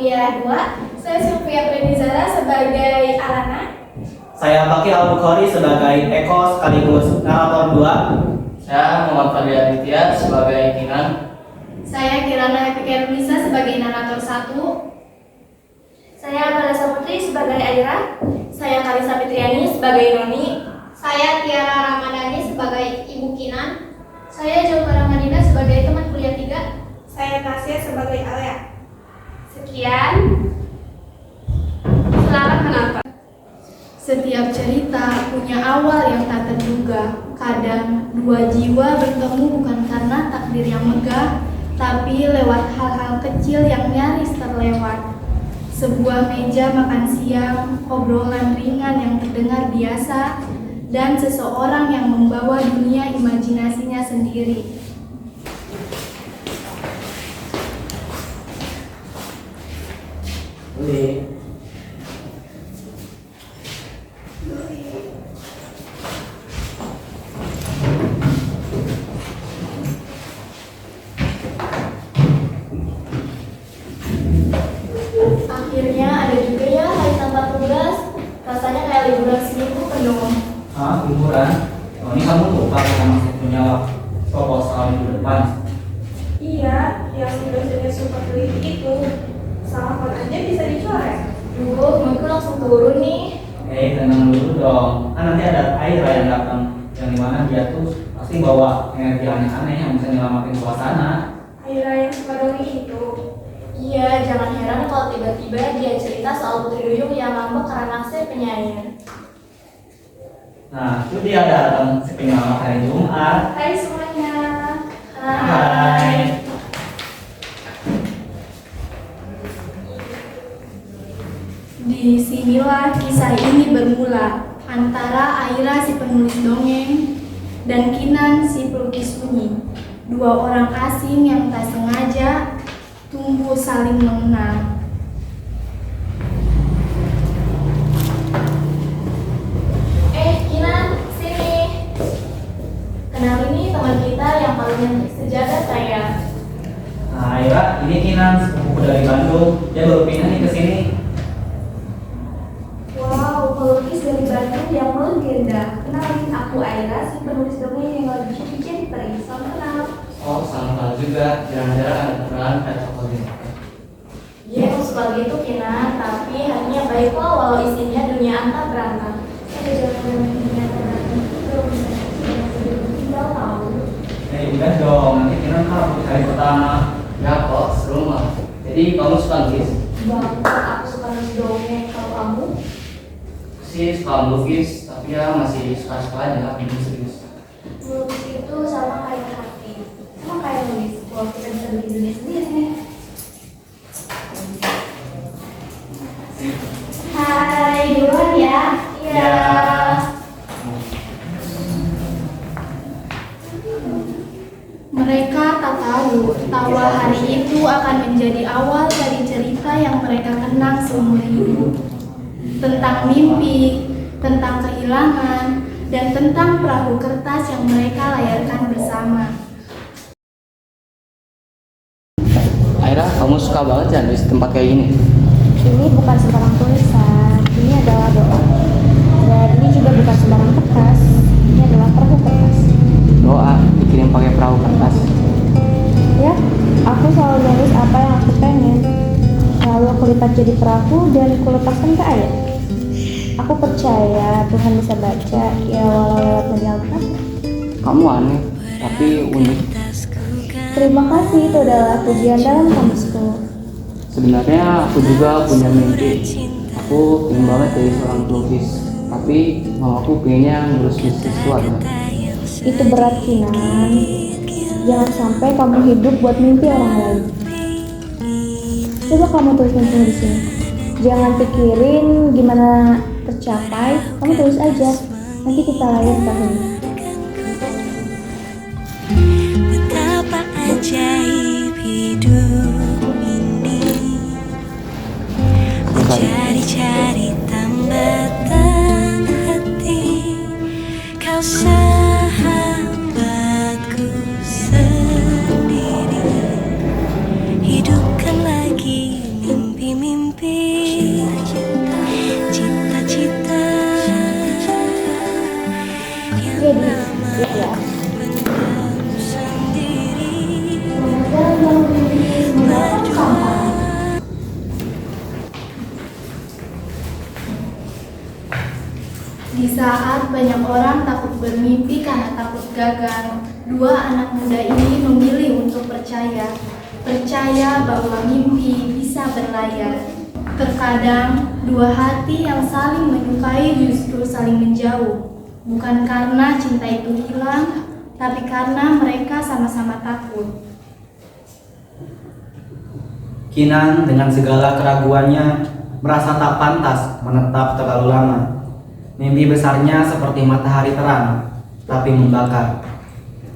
kuliah 2. Saya Sylvia Prenizara sebagai Alana. Saya Bakil Al-Bukhari sebagai Eko sekaligus narator 2. Saya Muhammad Fadli Aditya sebagai Kinan. Saya Kirana Epikeruisa sebagai narator 1. Saya Vanessa Putri sebagai Aira. Saya Kalisa Fitriani sebagai Noni. Saya Tiara Ramadhani sebagai Ibu Kinan. Saya Jauhara Madina sebagai teman kuliah 3. Saya Tasya sebagai Alea. Sekian. Selamat menonton. Setiap cerita punya awal yang tak terduga. Kadang dua jiwa bertemu bukan karena takdir yang megah, tapi lewat hal-hal kecil yang nyaris terlewat. Sebuah meja makan siang, obrolan ringan yang terdengar biasa, dan seseorang yang membawa dunia imajinasinya sendiri. Akhirnya ada juga ya hari tanpa tugas. Rasanya kayak liburan seminggu penuh. Ah, liburan? Oh, ini kamu lupa kita masih punya proposal minggu depan. Iya, yang dosennya super teliti itu. Sama font aja bisa dicoret. Mungkin langsung turun nih. Tenang dulu dong. Kan nanti ada Aira yang datang, yang dimana dia tuh pasti bawa energi aneh-aneh yang bisa nyelamatin suasana. Aira yang suka dongeng itu. Iya, jangan heran kalau tiba-tiba dia cerita soal Putri Duyung yang ngambek karena naksir penyair. Nah, itu dia datang si penyelamat hari Jumat. Hai semuanya. Hai. Disinilah kisah ini bermula antara Aira si penulis dongeng dan Kinan si pelukis sunyi. Dua orang asing yang tak sengaja tumbuh saling mengenal. Kinan, sini. Kenal ini teman kita yang paling cantik sejagat saya. Nah, Aira, ini Kinan, sepupu dari Bandung. Dia baru pindah nih ke sini. Wow, pelukis dari Bandung yang melegenda. Kenalin, aku Aira, si penulis dongeng yang lagi bikin peri. Salam kenal. Oh, salam kenal juga. Jarang-jarang ada kenalan kayak toko ini. Dia emang suka gitu Kinan, tapi hatinya baik kok walau isinya dunia antar berantah. Saya jalan dengan dunia terang. Belum bisa tinggal tahu. Udah dong, nanti Kinan kan aku hari pertama. Ya kok, seru mah. Jadi kamu suka nulis? Banget, aku suka nulis dongeng. Kalau kamu? Sih suka melukis, tapi ya masih suka-suka aja, belum serius. Melukis itu sama kayak hati. Sama kayak nulis. Kalau kita bisa bikin dunia sendiri nih. Hai, duluan ya. Iya. Mereka tak tahu tawa hari itu akan menjadi awal dari cerita yang mereka kenang seumur hidup. Tentang mimpi, tentang kehilangan, dan tentang perahu kertas yang mereka layarkan bersama. Aira, kamu suka banget ya nulis tempat kayak gini? Ini bukan sembarang tulisan, ini adalah doa. Dan ini juga bukan sembarang kertas, ini adalah perahu kertas. Doa dikirim pakai perahu kertas. Ya, aku selalu nulis apa yang aku pengen. Lalu aku lipat jadi perahu dan kulepaskan ke air. Aku percaya Tuhan bisa baca, ya walau lewat media Al-Quran. Kamu aneh, tapi unik. Terima kasih, itu adalah pujian dalam kamusku. Sebenarnya aku juga punya mimpi. Aku ingin banget jadi seorang pelukis, tapi mamaku pengennya ngurus bisnis keluarga. Itu berat, Kinan. Jangan sampai kamu hidup buat mimpi orang lain. Coba kamu tulis mimpimu di sini. Jangan pikirin gimana tercapai, kamu tulis aja. Nanti kita layar tahun. Betapa ajaib hidup ini, mencari-cari tambatan hati. Kau sahabatku sendiri, hidupkan lagi mimpimu. Di saat banyak orang takut bermimpi karena takut gagal, dua anak muda ini memilih untuk percaya bahwa mimpi bisa berlayar. Terkadang dua hati yang saling menyukai justru saling menjauh, bukan karena cinta itu hilang, tapi karena mereka sama-sama takut. Kinan dengan segala keraguannya merasa tak pantas menetap terlalu lama. Mimpi besarnya seperti matahari terang, tapi membakar.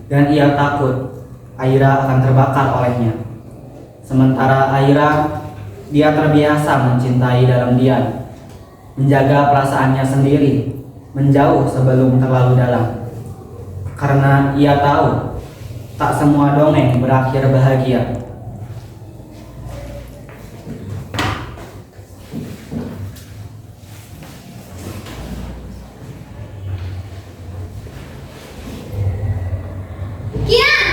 Dan ia takut Aira akan terbakar olehnya. Sementara Aira, dia terbiasa mencintai dalam diam, menjaga perasaannya sendiri, menjauh sebelum terlalu dalam. Karena ia tahu, tak semua dongeng berakhir bahagia. Kian!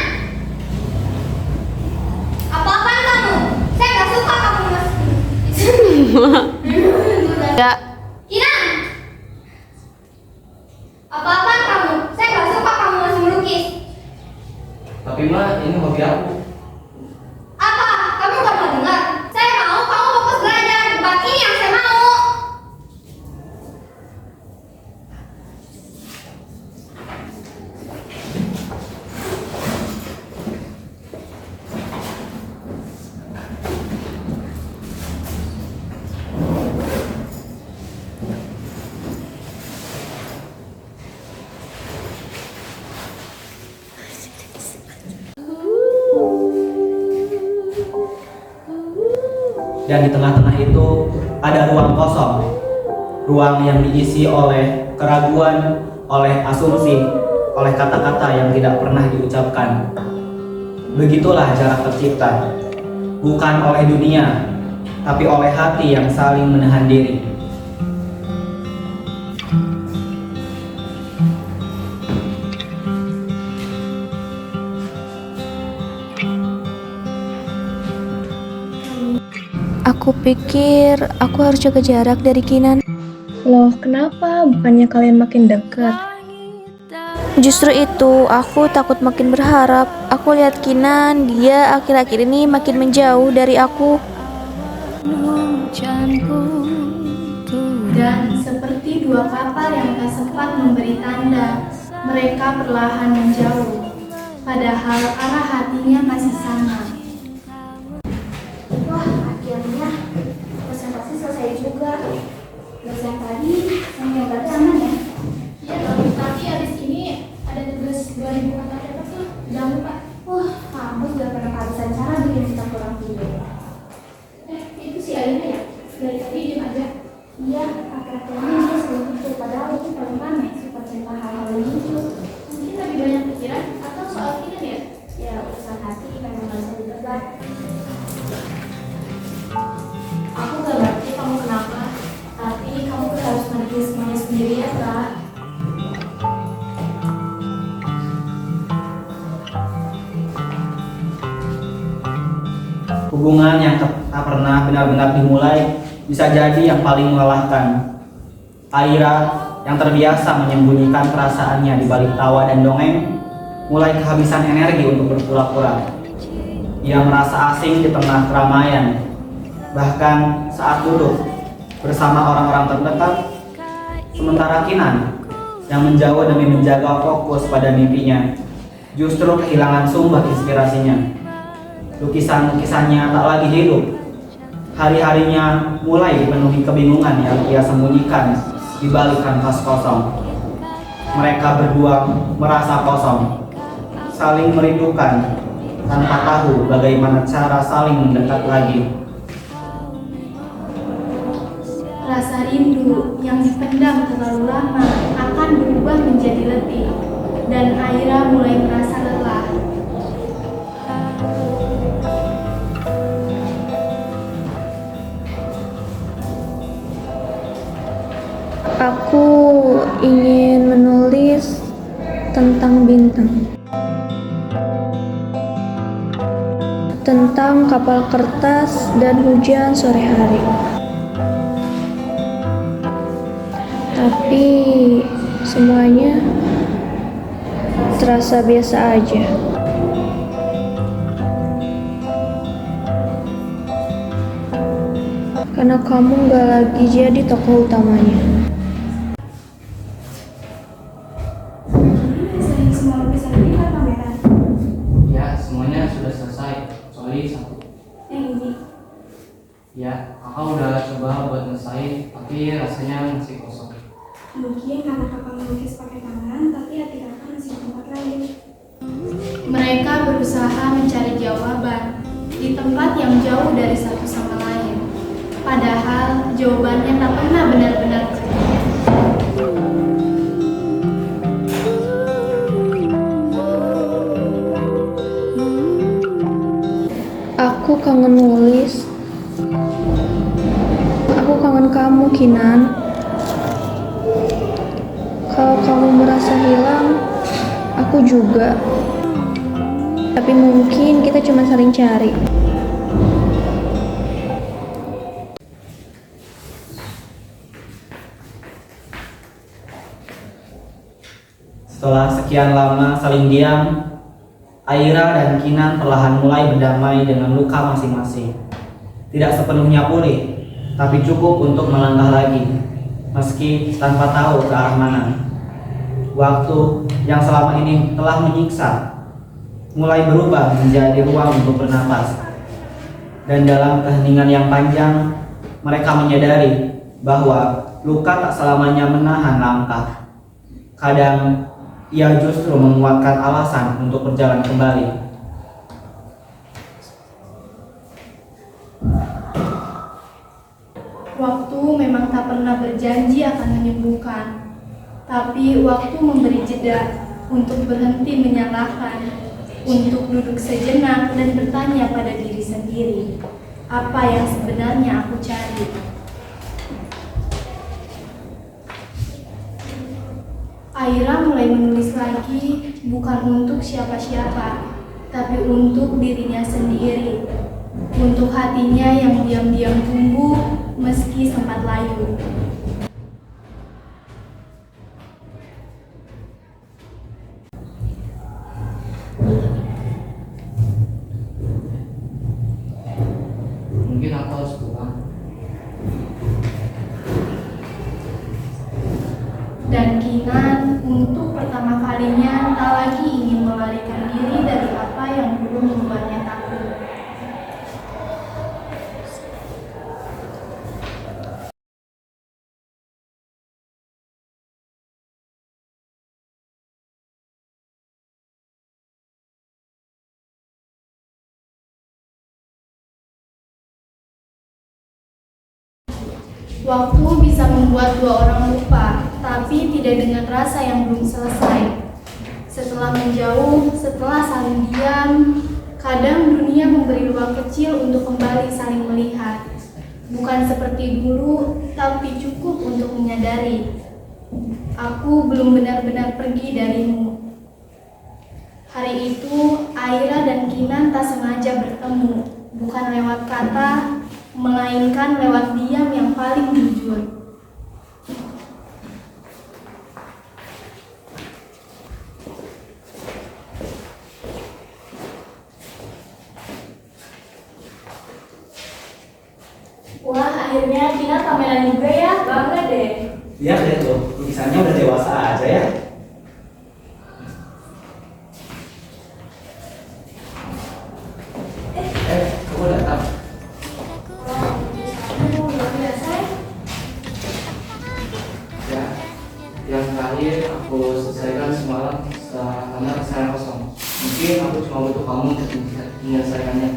Apa-apaan kamu? Saya nggak suka kamu Ya, Kian! Apa-apaan kamu? Saya nggak suka kamu masih melukis. Tapi Ma, ini hobi aku. Apa? Kamu nggak mau dengar? Saya mau kamu fokus belajar. Bukan ini yang saya mau. Dan di tengah-tengah itu ada ruang kosong. Ruang yang diisi oleh keraguan, oleh asumsi, oleh kata-kata yang tidak pernah diucapkan. Begitulah jarak tercipta. Bukan oleh dunia, tapi oleh hati yang saling menahan diri. aku pikir aku harus jaga jarak dari Kinan. Loh, kenapa? Bukannya kalian makin dekat? Justru itu, aku takut makin berharap. Aku lihat Kinan, dia akhir-akhir ini makin menjauh dari aku. Dan seperti dua kapal yang tak sempat memberi tanda, mereka perlahan menjauh. Padahal arah hatinya masih sama. Wah, akhirnya presentasi selesai juga. Dosen tadi yang berarti aman ya? Iya, tapi habis ini ada tugas 2000 kata-kata tuh. Jangan lupa. Wah, kamu sudah pernah kehabisan cara bikin kita kurang tidur. Itu si Alina ya? Dari tadi diem aja. Iya, akhir-akhir ini dia selalu itu. Padahal itu paling aneh, suka cerita hal-hal lucu. Mungkin lebih banyak pikiran atau soal kita ya? Ya, urusan hati memang gak bisa ditebak. Aku gak ngerti kamu kenapa, tapi kamu harus ngerti semuanya sendiri ya, Kak. Hubungan yang tak pernah benar-benar dimulai bisa jadi yang paling melelahkan. Aira yang terbiasa menyembunyikan perasaannya di balik tawa dan dongeng mulai kehabisan energi untuk berpura-pura. Ia merasa asing di tengah keramaian. Bahkan saat duduk bersama orang-orang terdekat, sementara Kinan yang menjauh demi menjaga fokus pada mimpinya justru kehilangan sumber inspirasinya. Lukisan-lukisannya tak lagi hidup. Hari-harinya mulai dipenuhi kebingungan yang ia sembunyikan di balik kanvas kosong. Mereka berdua merasa kosong, saling merindukan tanpa tahu bagaimana cara saling mendekat lagi. Rasa rindu yang dipendam terlalu lama akan berubah menjadi letih, dan Aira mulai merasa lelah. Aku ingin menulis tentang bintang, tentang kapal kertas dan hujan sore hari. Tapi semuanya terasa biasa aja. Karena kamu gak lagi jadi tokoh utamanya. Jadi semua lukisan ini kan pameran. Ya, semuanya sudah selesai. Kecuali satu. Yang ini. Ya, kakak udah coba buat nyelesain, tapi rasanya masih kosong. Mungkin karena kakak melukis pakai tangan, tapi hati kakak masih di tempat lain. Mereka berusaha mencari jawaban di tempat yang jauh dari satu sama lain. Padahal jawabannya tak pernah benar-benar terjadi. Aku kangen nulis. Aku kangen kamu, Kinan. Kalau kamu merasa hilang, aku juga. Tapi mungkin kita cuma saling cari. Setelah sekian lama saling diam, Aira dan Kinan perlahan mulai berdamai dengan luka masing-masing. Tidak sepenuhnya pulih, tapi cukup untuk melangkah lagi, meski tanpa tahu ke arah mana. Waktu yang selama ini telah menyiksa mulai berubah menjadi ruang untuk bernapas. Dan dalam keheningan yang panjang, mereka menyadari bahwa luka tak selamanya menahan langkah. Kadang ia justru menguatkan alasan untuk berjalan kembali. Waktu memang tak pernah berjanji akan menyembuhkan, tapi waktu memberi jeda untuk berhenti menyalahkan, untuk duduk sejenak dan bertanya pada diri sendiri, apa yang sebenarnya aku cari. Aira mulai menulis lagi, bukan untuk siapa-siapa, tapi untuk dirinya sendiri, untuk hatinya yang diam-diam tumbuh meski sempat layu. Mungkin aku harus pulang. Dan Kinan untuk pertama kalinya tak lagi ingin melarikan diri dari apa yang dulu membuatnya takut. Waktu bisa membuat dua orang lupa, tapi tidak dengan rasa yang belum selesai. Setelah menjauh, setelah saling diam, kadang dunia memberi ruang kecil untuk kembali saling melihat. Bukan seperti dulu, tapi cukup untuk menyadari, aku belum benar-benar pergi darimu. Hari itu, Aira dan Kinan tak sengaja bertemu, bukan lewat kata, melainkan lewat diam yang paling jujur. Wah, akhirnya Kinan pameran juga ya, bangga deh. Lihat deh tuh, lukisannya udah dewasa aja ya. Kamu datang. Ya, yang terakhir aku selesaikan semalam karena saya kosong. Mungkin aku cuma butuh kamu untuk menyelesaikannya.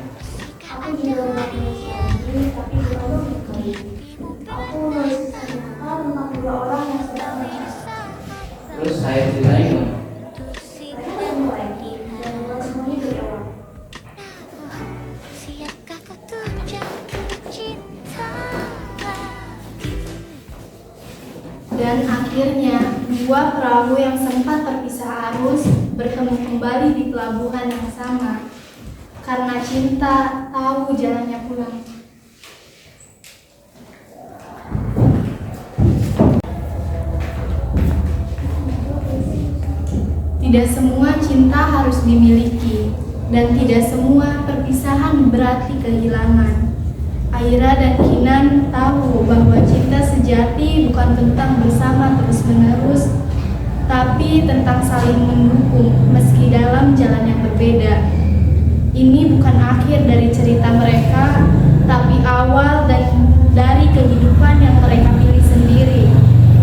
Aku juga nggak menulis lagi, tapi belum kali. Aku menulis kisah tentang dua orang yang sedang menyusah. Terus saya ceritain gimana? Saya ketemu lagi dan mulai semuanya dari awal. Siapkah kau tuh jatuh cinta? Dan akhirnya, dua perahu yang sempat terpisah arus bertemu kembali di pelabuhan yang sama. Karena cinta tahu jalannya pulang. Tidak semua cinta harus dimiliki, dan tidak semua perpisahan berarti kehilangan. Aira dan Kinan tahu bahwa cinta sejati bukan tentang bersama terus-menerus, tapi tentang saling mendukung meski dalam jalan yang berbeda. Ini bukan akhir dari cerita mereka, tapi awal dari kehidupan yang mereka pilih sendiri,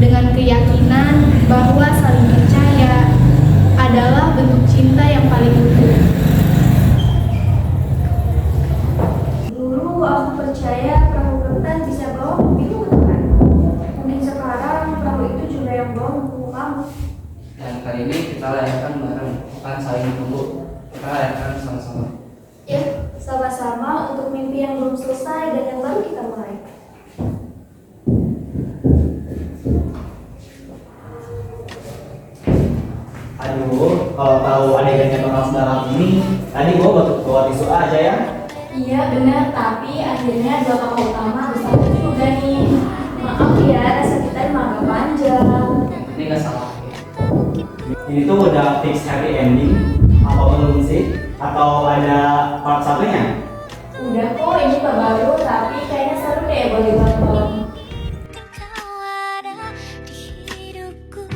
dengan keyakinan bahwa saling percaya adalah bentuk cinta yang paling utuh. Dulu aku percaya perahu kertas bisa bawa buku ke depan. Mungkin sekarang perahu itu juga yang bawa buku kamu. Dan kali ini kita rayakan bareng, bukan saling tunggu. Kita rayakan sama-sama. Ya, sama-sama untuk mimpi yang belum selesai dan yang baru kita mulai. Aduh, kalau tahu adegannya bakal sedalam ini, tadi gue bawa tisu aja ya. Iya benar, tapi akhirnya dua tokoh utama harus tahu juga nih. Maaf ya, rasa kita emang agak panjang. Ini nggak salah. Ini tuh udah fix happy ending, apa belum sih? Atau ada part satunya? Udah kok, ini baru, tapi kayaknya seru deh boleh ditonton. Kau ada di hidupku.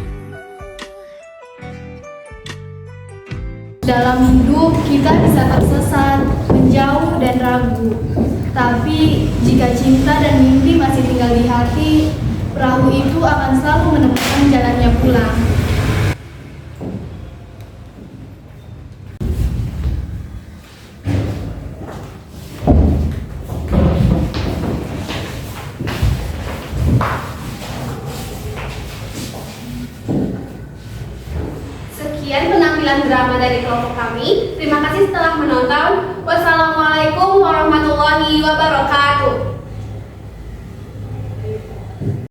Dalam hidup kita bisa tersesat, menjauh dan ragu. Tapi jika cinta dan mimpi masih tinggal di hati, perahu itu akan selalu menemukan jalannya pulang. Sekian penampilan drama dari kelompok kami. Terima kasih telah menonton. Wassalamualaikum warahmatullahi wabarakatuh.